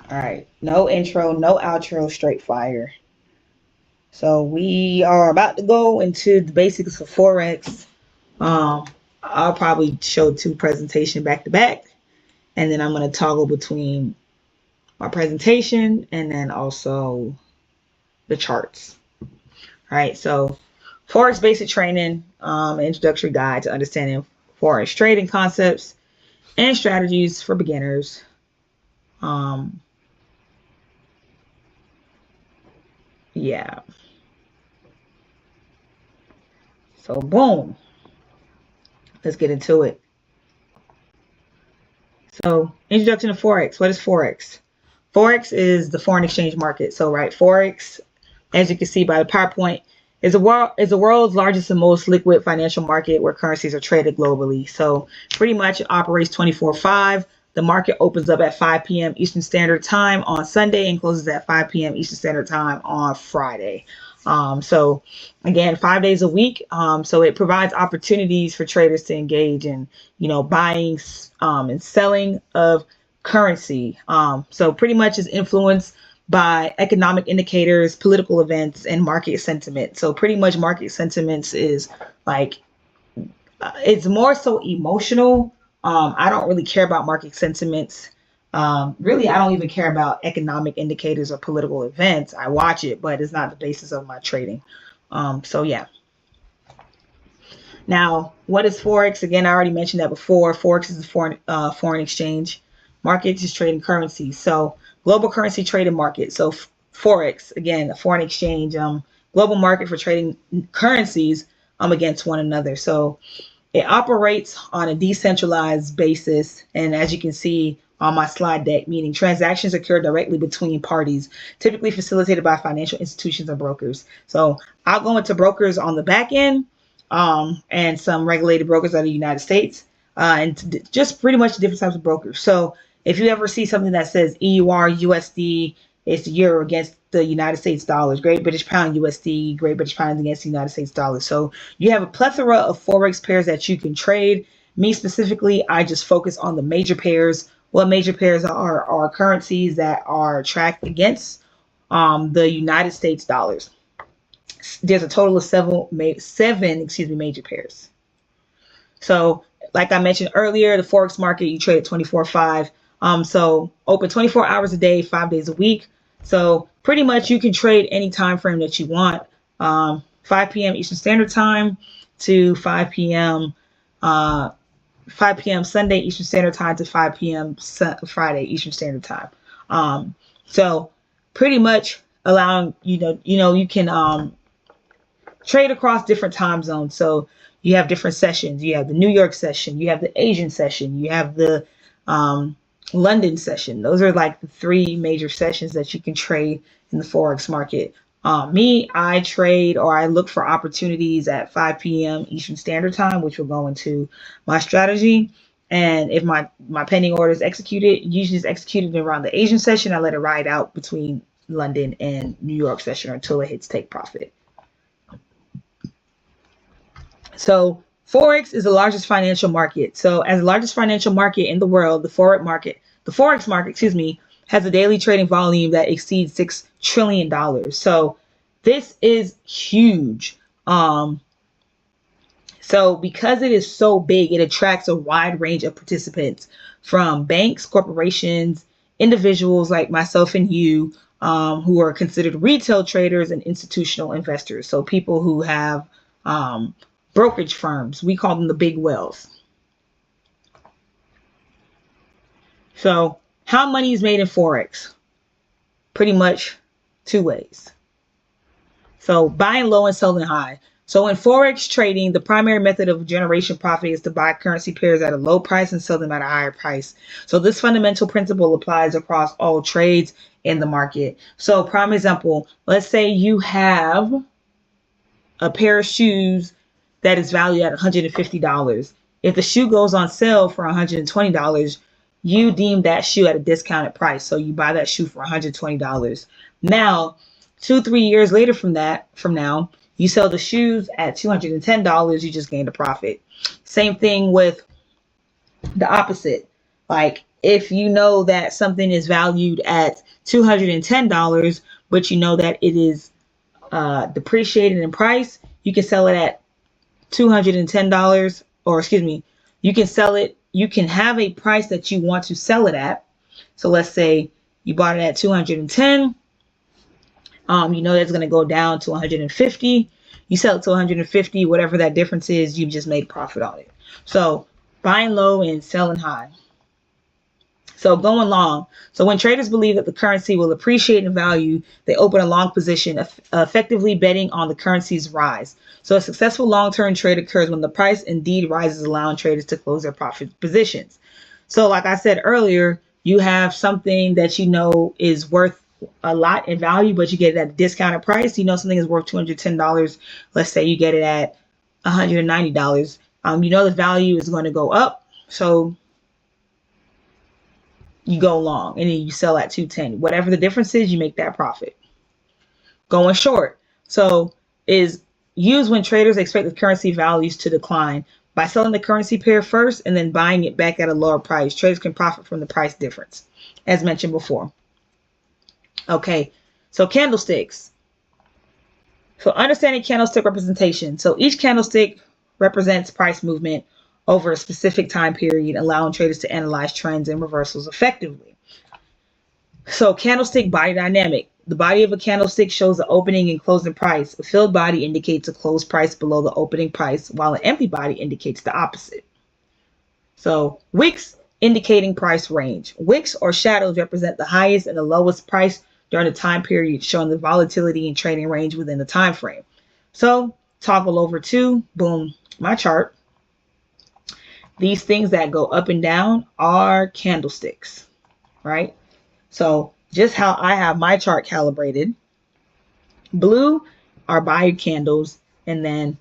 All right, no intro, no outro, straight fire. So we are about to go into the basics of Forex. Um, I'll probably show two presentations back to back, and then I'm going to toggle between my presentation and then also the charts. All right, so Forex basic training, introductory guide to understanding Forex trading concepts and strategies for beginners. Um, yeah, so boom, let's get into it. So, introduction to Forex. What is Forex? Forex is the foreign exchange market. So, right, Forex, as you can see by the PowerPoint, is the world's largest and most liquid financial market where currencies are traded globally. So, pretty much it operates 24/5. The market opens up at 5 p.m. Eastern Standard Time on Sunday and closes at 5 p.m. Eastern Standard Time on Friday. So again, 5 days a week. So it provides opportunities for traders to engage in, buying and selling of currency. So pretty much is influenced by economic indicators, political events, and market sentiment. So pretty much market sentiments is like it's more so emotional. I don't really care about market sentiments. Really, I don't even care about economic indicators or political events. I watch it, but it's not the basis of my trading. So yeah. Now, what is Forex? Again, I already mentioned that before. Forex is the foreign exchange market, just trading currency. So global currency trading market. So Forex, again, a foreign exchange global market for trading currencies against one another. So it operates on a decentralized basis, and as you can see on my slide deck, meaning transactions occur directly between parties, typically facilitated by financial institutions or brokers. So I'll go into brokers on the back end, and some regulated brokers out of the United States, and just pretty much different types of brokers. So if you ever see something that says EUR USD, it's the euro against the United States dollars, Great British Pound USD, Great British Pound against the United States dollars. So you have a plethora of Forex pairs that you can trade. Me specifically, I just focus on the major pairs. What major pairs are currencies that are tracked against the United States dollars. There's a total of seven major pairs. So, like I mentioned earlier, the Forex market, you trade at 24/5. So open 24 hours a day, 5 days a week. So pretty much you can trade any time frame that you want. 5 p.m. Eastern Standard Time to 5 p.m. 5 p.m. Sunday Eastern Standard Time to 5 p.m. Friday Eastern Standard Time. So pretty much allowing you can trade across different time zones. So you have different sessions. You have the New York session, you have the Asian session, you have the London session. Those are like the three major sessions that you can trade in the Forex market. I trade or I look for opportunities at 5 p.m. Eastern Standard Time, which will go into my strategy. And if my pending order is executed, usually it's executed around the Asian session. I let it ride out between London and New York session until it hits take profit. So Forex is the largest financial market. So as the largest financial market in the world, the Forex market, has a daily trading volume that exceeds $6 trillion. So this is huge. So because it is so big, it attracts a wide range of participants from banks, corporations, individuals like myself and you, who are considered retail traders and institutional investors. So people who have brokerage firms. We call them the big whales. So how money is made in Forex? Pretty much two ways. So buying low and selling high. So in Forex trading, the primary method of generation profit is to buy currency pairs at a low price and sell them at a higher price. So this fundamental principle applies across all trades in the market. So prime example, let's say you have a pair of shoes that is valued at $150. If the shoe goes on sale for $120, you deem that shoe at a discounted price. So you buy that shoe for $120. Now, 2-3 years later from now, you sell the shoes at $210, you just gained a profit. Same thing with the opposite. Like if you know that something is valued at $210, but you know that it is depreciated in price, you can sell it at $210, or excuse me, you can sell it, you can have a price that you want to sell it at. So let's say you bought it at 210, you know that's going to go down to 150. You sell it to 150, whatever that difference is, you just made profit on it. So buying low and selling high. So going long. So when traders believe that the currency will appreciate in value, they open a long position, effectively betting on the currency's rise. So a successful long-term trade occurs when the price indeed rises, allowing traders to close their profit positions. So like I said earlier, you have something that you know is worth a lot in value, but you get it at a discounted price. You know something is worth $210. Let's say you get it at $190. You know the value is going to go up. So you go long and then you sell at 210. Whatever the difference is, you make that profit. Going short. So is used when traders expect the currency values to decline. By selling the currency pair first and then buying it back at a lower price, traders can profit from the price difference, as mentioned before. Okay, so candlesticks. So understanding candlestick representation. So each candlestick represents price movement over a specific time period, allowing traders to analyze trends and reversals effectively. So candlestick body dynamic. The body of a candlestick shows the opening and closing price. A filled body indicates a closed price below the opening price, while an empty body indicates the opposite. So wicks indicating price range. Wicks or shadows represent the highest and the lowest price during the time period, showing the volatility and trading range within the time frame. So toggle over to, boom, my chart. These things that go up and down are candlesticks, right? So just how I have my chart calibrated, blue are buy candles and then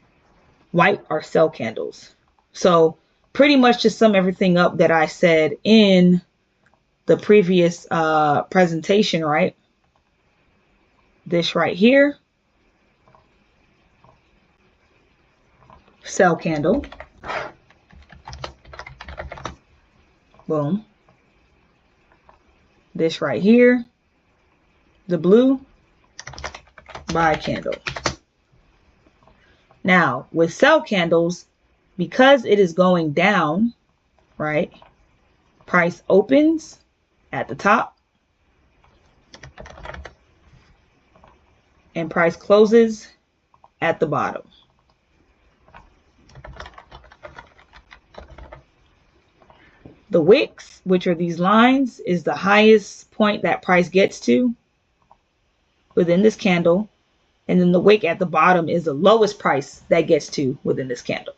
white are sell candles. So pretty much to sum everything up that I said in the previous presentation, right? This right here, sell candle. Boom. This right here, the blue, buy candle. Now, with sell candles, because it is going down, right? Price opens at the top and price closes at the bottom. The wicks, which are these lines, is the highest point that price gets to within this candle. And then the wick at the bottom is the lowest price that gets to within this candle.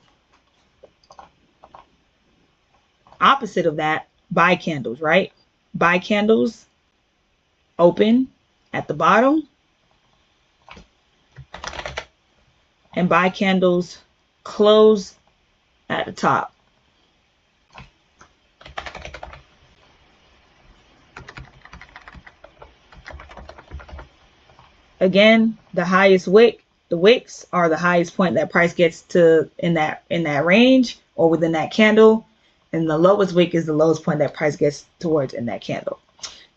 Opposite of that, buy candles, right? Buy candles open at the bottom and buy candles close at the top. Again, the highest wick, the wicks are the highest point that price gets to in that range or within that candle, and the lowest wick is the lowest point that price gets towards in that candle.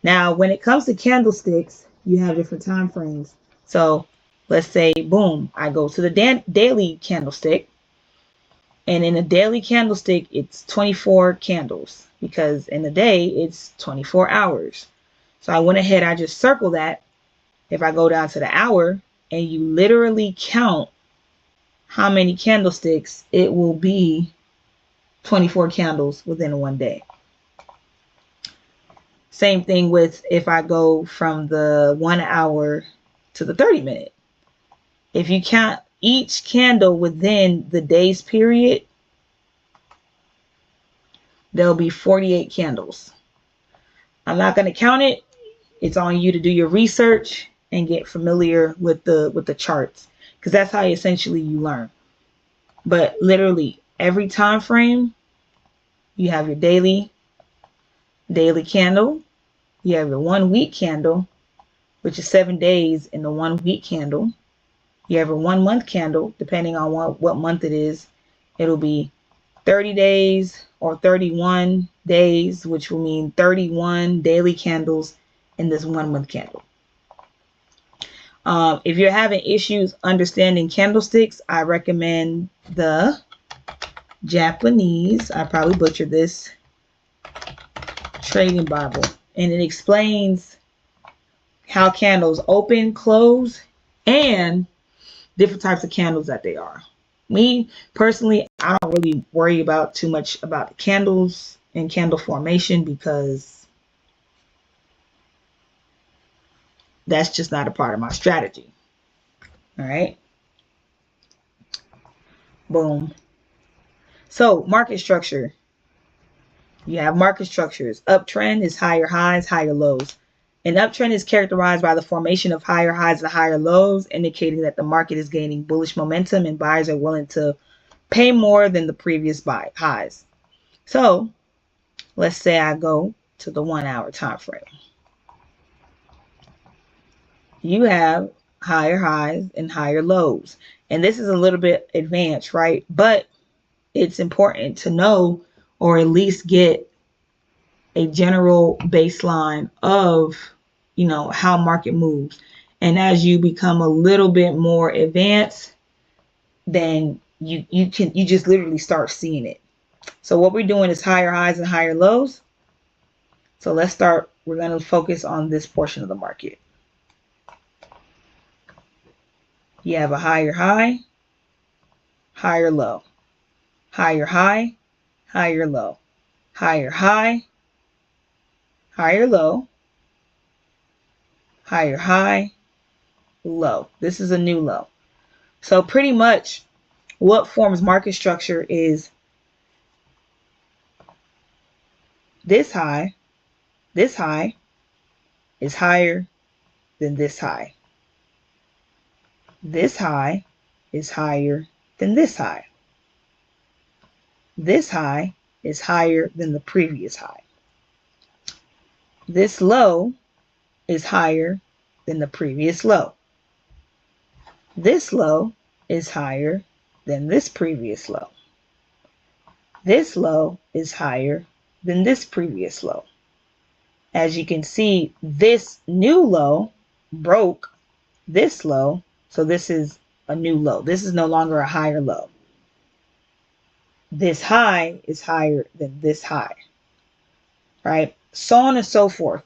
Now, when it comes to candlesticks, you have different time frames. So let's say, boom, I go to the daily candlestick, and in a daily candlestick, it's 24 candles because in the day, it's 24 hours. So I went ahead, I just circle that. If I go down to the hour and you literally count how many candlesticks, it will be 24 candles within one day. Same thing with if I go from the 1 hour to the 30 minute. If you count each candle within the day's period, there'll be 48 candles. I'm not going to count it. It's on you to do your research and get familiar with the charts, because that's how essentially you learn. But literally every time frame, you have your daily candle, you have your 1 week candle, which is 7 days in the 1 week candle. You have a 1 month candle, depending on what month it is. It'll be 30 days or 31 days, which will mean 31 daily candles in this 1 month candle. If you're having issues understanding candlesticks, I recommend the Japanese, I probably butchered this, trading Bible. And it explains how candles open, close, and different types of candles that they are. Me, personally, I don't really worry about too much about the candles and candle formation because that's just not a part of my strategy. All right. Boom. So market structure. You have market structures. Uptrend is higher highs, higher lows. An uptrend is characterized by the formation of higher highs and higher lows, indicating that the market is gaining bullish momentum and buyers are willing to pay more than the previous highs. So let's say I go to the 1 hour time frame. You have higher highs and higher lows. And this is a little bit advanced, right? But it's important to know, or at least get a general baseline of, how market moves. And as you become a little bit more advanced, then you just literally start seeing it. So what we're doing is higher highs and higher lows. So let's start. We're going to focus on this portion of the market. You have a higher high, higher low, higher high, higher low, higher high, higher low, higher high, low. This is a new low. So pretty much what forms market structure is this high is higher than this high. This high is higher than this high. This high is higher than the previous high. This low is higher than the previous low. This low is higher than this previous low. This low is higher than this previous low. As you can see, this new low broke this low, so this is a new low. This is no longer a higher low. This high is higher than this high, right? So on and so forth.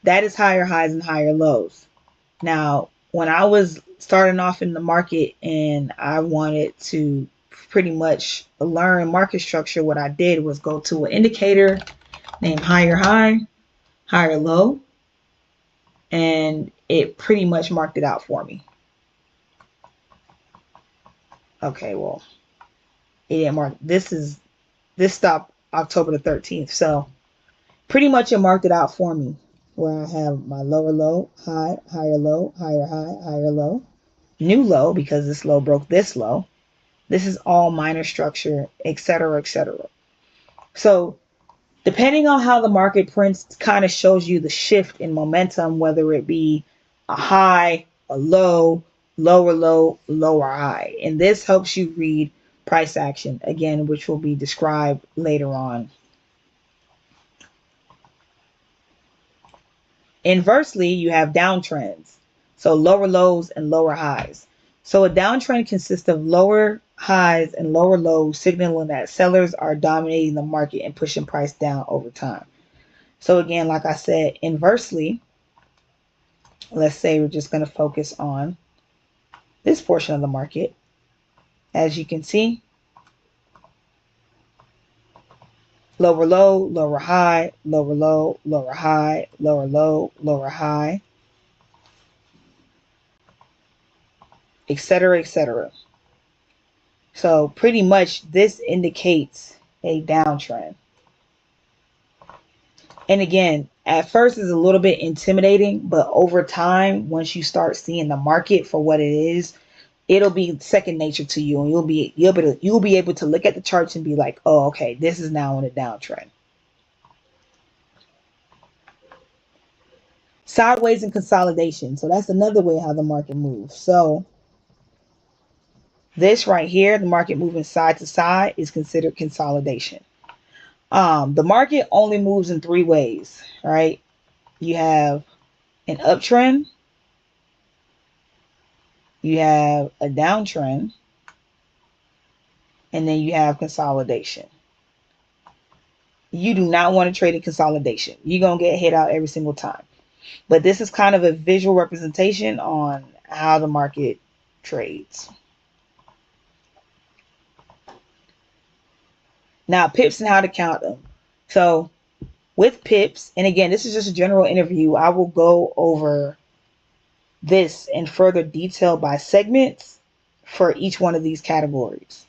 That is higher highs and higher lows. Now, when I was starting off in the market and I wanted to pretty much learn market structure, what I did was go to an indicator named higher high, higher low, and it pretty much marked it out for me. Okay, well, it didn't mark. This stopped October the 13th, so pretty much it marked it out for me, where I have my lower low, high, higher low, higher high, higher low, new low because this low broke this low. This is all minor structure, etc., etc. So depending on how the market prints, kind of shows you the shift in momentum, whether it be a high, a low, lower low, lower high. And this helps you read price action, again, which will be described later on. Inversely, you have downtrends. So lower lows and lower highs. So a downtrend consists of lower highs and lower lows, signaling that sellers are dominating the market and pushing price down over time. So again, like I said, inversely, let's say we're just going to focus on this portion of the market. As you can see, lower low, lower high, lower low, lower high, lower low, lower high, etc., etc. So pretty much this indicates a downtrend. And again, at first it's a little bit intimidating, but over time, once you start seeing the market for what it is, it'll be second nature to you, and you'll be able to look at the charts and be like, oh, okay, this is now on a downtrend. Sideways and consolidation. So that's another way how the market moves. So this right here, the market moving side to side, is considered consolidation. The market only moves in three ways, right? You have an uptrend, you have a downtrend, and then you have consolidation. You do not want to trade in consolidation. You're going to get hit out every single time. But this is kind of a visual representation on how the market trades. Now, pips and how to count them. So with pips, and again, this is just a general interview, I will go over this in further detail by segments for each one of these categories.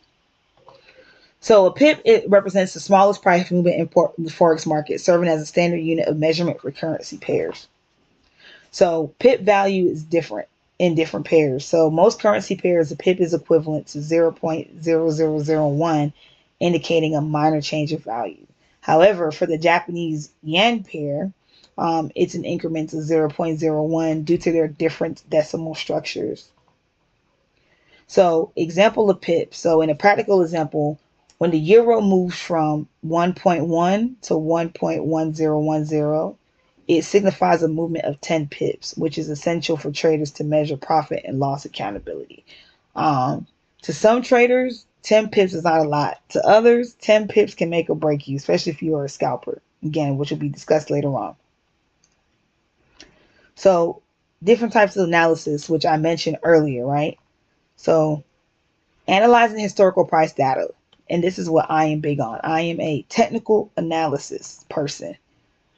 So a pip, it represents the smallest price movement in the Forex market, serving as a standard unit of measurement for currency pairs. So pip value is different in different pairs. So most currency pairs, a pip is equivalent to 0.0001, indicating a minor change of value. However, for the Japanese yen pair, it's an increment of 0.01 due to their different decimal structures. So example of pip. So in a practical example, when the euro moves from 1.1 to 1.1010, it signifies a movement of 10 pips, which is essential for traders to measure profit and loss accountability. To some traders, 10 pips is not a lot. To others, 10 pips can make or break you, especially if you are a scalper, again, which will be discussed later on. So different types of analysis, which I mentioned earlier, right? So analyzing historical price data. And this is what I am big on. I am a technical analysis person.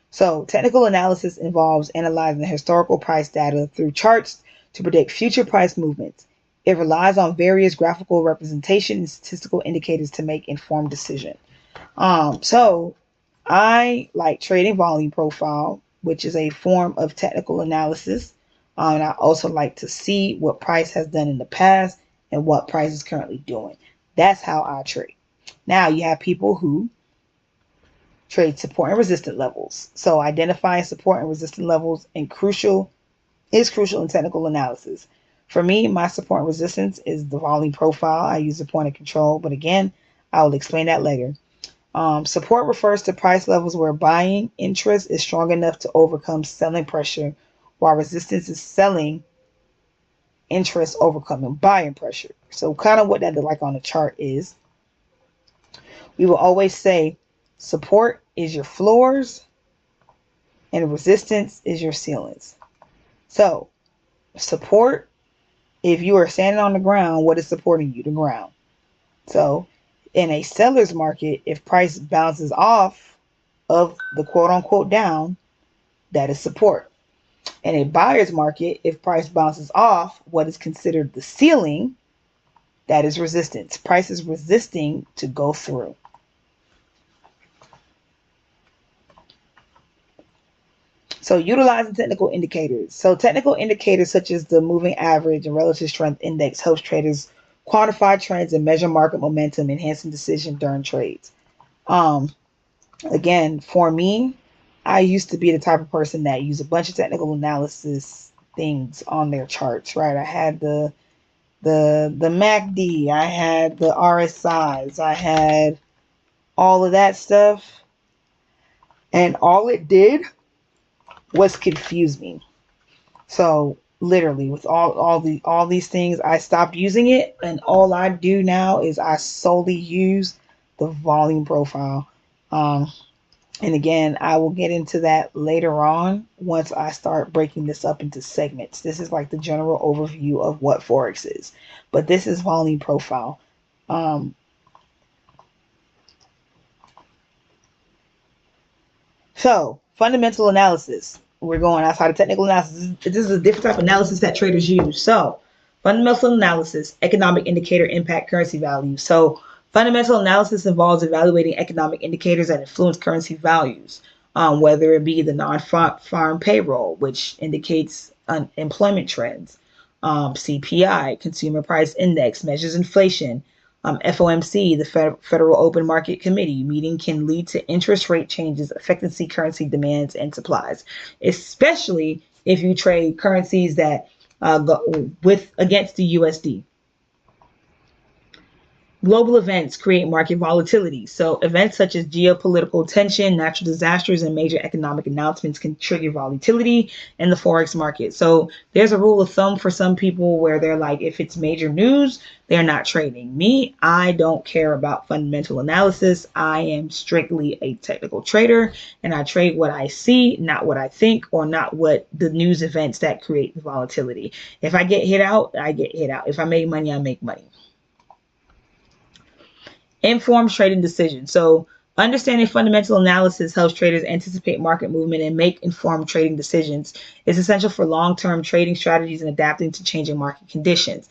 So technical analysis involves analyzing the historical price data through charts to predict future price movements. It relies on various graphical representation and statistical indicators to make informed decisions. So I like trading volume profile, which is a form of technical analysis. And I also like to see what price has done in the past and what price is currently doing. That's how I trade. Now you have people who trade support and resistance levels. So identifying support and resistance levels is crucial in technical analysis. For me, my support and resistance is the volume profile. I use the point of control, but again, I will explain that later. Support refers to price levels where buying interest is strong enough to overcome selling pressure, while resistance is selling interest overcoming buying pressure. So kind of what that look like on the chart is, we will always say support is your floors and resistance is your ceilings. So support, if you are standing on the ground, what is supporting you? The ground. So in a seller's market, if price bounces off of the quote unquote down, that is support. In a buyer's market, if price bounces off what is considered the ceiling, that is resistance. Price is resisting to go through. So utilizing technical indicators. So technical indicators such as the moving average and relative strength index helps traders quantify trends and measure market momentum, enhancing decision during trades. Again, for me, I used to be the type of person that used a bunch of technical analysis things on their charts, right? I had the MACD, I had the RSIs, I had all of that stuff, and all it did was confuse me. So literally, with all these things, I stopped using it, and all I do now is I solely use the volume profile. And again, I will get into that later on once I start breaking this up into segments. This is like the general overview of what Forex is, but this is volume profile. So fundamental analysis. We're going outside of technical analysis. This is a different type of analysis that traders use. So fundamental analysis, economic indicator impact currency value. So fundamental analysis involves evaluating economic indicators that influence currency values, whether it be the non-farm payroll, which indicates employment trends, CPI, Consumer Price Index, measures inflation, FOMC, the Federal Open Market Committee meeting can lead to interest rate changes affecting currency demands and supplies, especially if you trade currencies that go with against the USD. Global events create market volatility. So events such as geopolitical tension, natural disasters, and major economic announcements can trigger volatility in the Forex market. So there's a rule of thumb for some people where they're like, if it's major news, they're not trading. Me, I don't care about fundamental analysis. I am strictly a technical trader, and I trade what I see, not what I think, or not what the news events that create the volatility. If I get hit out, I get hit out. If I make money, I make money. Informed trading decisions. So understanding fundamental analysis helps traders anticipate market movement and make informed trading decisions. It's essential for long-term trading strategies and adapting to changing market conditions.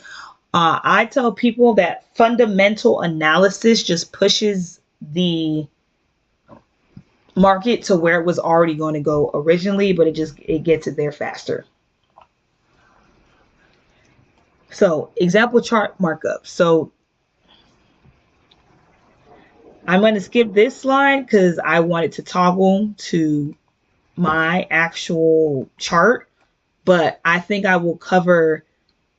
I tell people that fundamental analysis just pushes the market to where it was already going to go originally, but it gets it there faster. So example chart markup. So I'm going to skip this slide because I wanted to toggle to my actual chart, but I think I will cover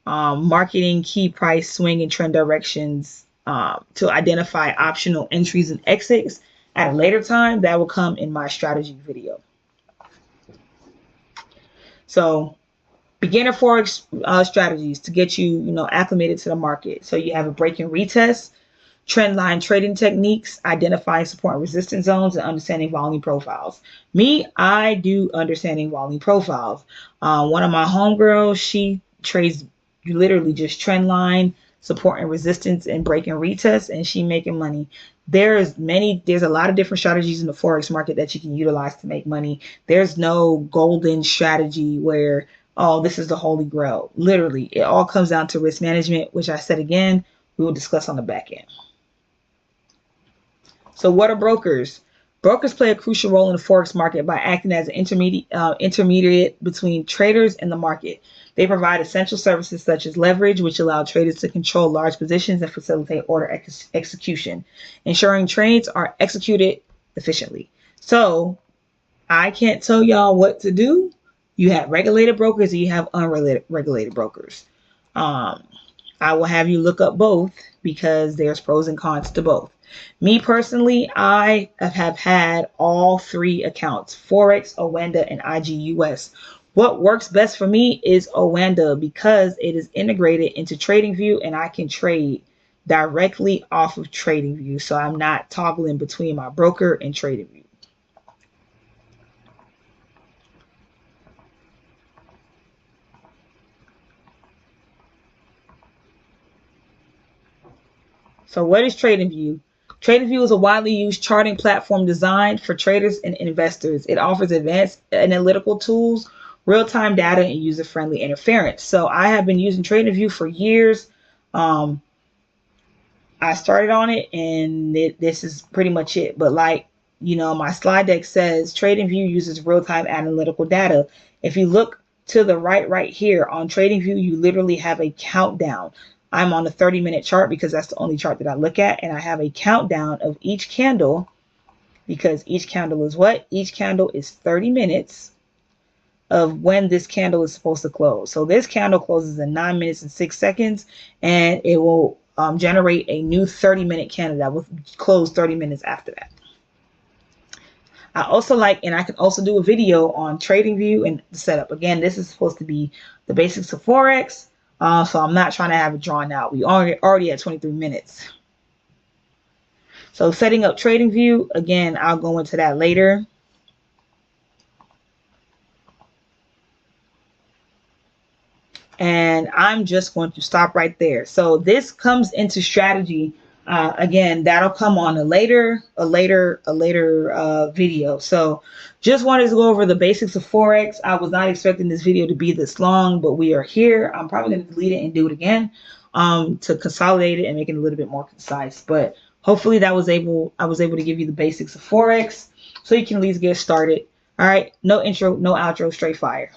marketing, key price, swing, and trend directions to identify optional entries and exits at a later time. That will come in my strategy video. So beginner Forex strategies to get you, acclimated to the market. So you have a break and retest, trend line trading techniques, identifying support and resistance zones, and understanding volume profiles. Me, I do understanding volume profiles. One of my homegirls, she trades literally just trend line, support and resistance, and break and retest, and she making money. There's a lot of different strategies in the Forex market that you can utilize to make money. There's no golden strategy where, oh, this is the holy grail. Literally, it all comes down to risk management, which I said again, we will discuss on the back end. So what are brokers? Brokers play a crucial role in the Forex market by acting as an intermediate between traders and the market. They provide essential services such as leverage, which allow traders to control large positions and facilitate order execution, ensuring trades are executed efficiently. So I can't tell y'all what to do. You have regulated brokers and you have unregulated brokers. I will have you look up both because there's pros and cons to both. Me personally, I have had all three accounts, Forex, Owanda, and IGUS. What works best for me is Owanda because it is integrated into TradingView and I can trade directly off of TradingView. So I'm not toggling between my broker and TradingView. So what is TradingView? TradingView is a widely used charting platform designed for traders and investors. It offers advanced analytical tools, real-time data, and user-friendly interference. So I have been using TradingView for years. I started on it, and this is pretty much it. But my slide deck says, TradingView uses real-time analytical data. If you look to the right here on TradingView, you literally have a countdown. I'm on a 30-minute chart because that's the only chart that I look at. And I have a countdown of each candle because each candle is what? Each candle is 30 minutes of when this candle is supposed to close. So this candle closes in 9 minutes and 6 seconds, and it will generate a new 30-minute candle that will close 30 minutes after that. I also and I can also do a video on TradingView and the setup. Again, this is supposed to be the basics of Forex. So I'm not trying to have it drawn out. We already at 23 minutes. So setting up TradingView, again, I'll go into that later. And I'm just going to stop right there. So this comes into strategy. Again, that'll come on a later video. So just wanted to go over the basics of Forex. I was not expecting this video to be this long, but we are here. I'm probably going to delete it and do it again to consolidate it and make it a little bit more concise. But hopefully I was able to give you the basics of Forex so you can at least get started. All right, no intro, no outro, straight fire.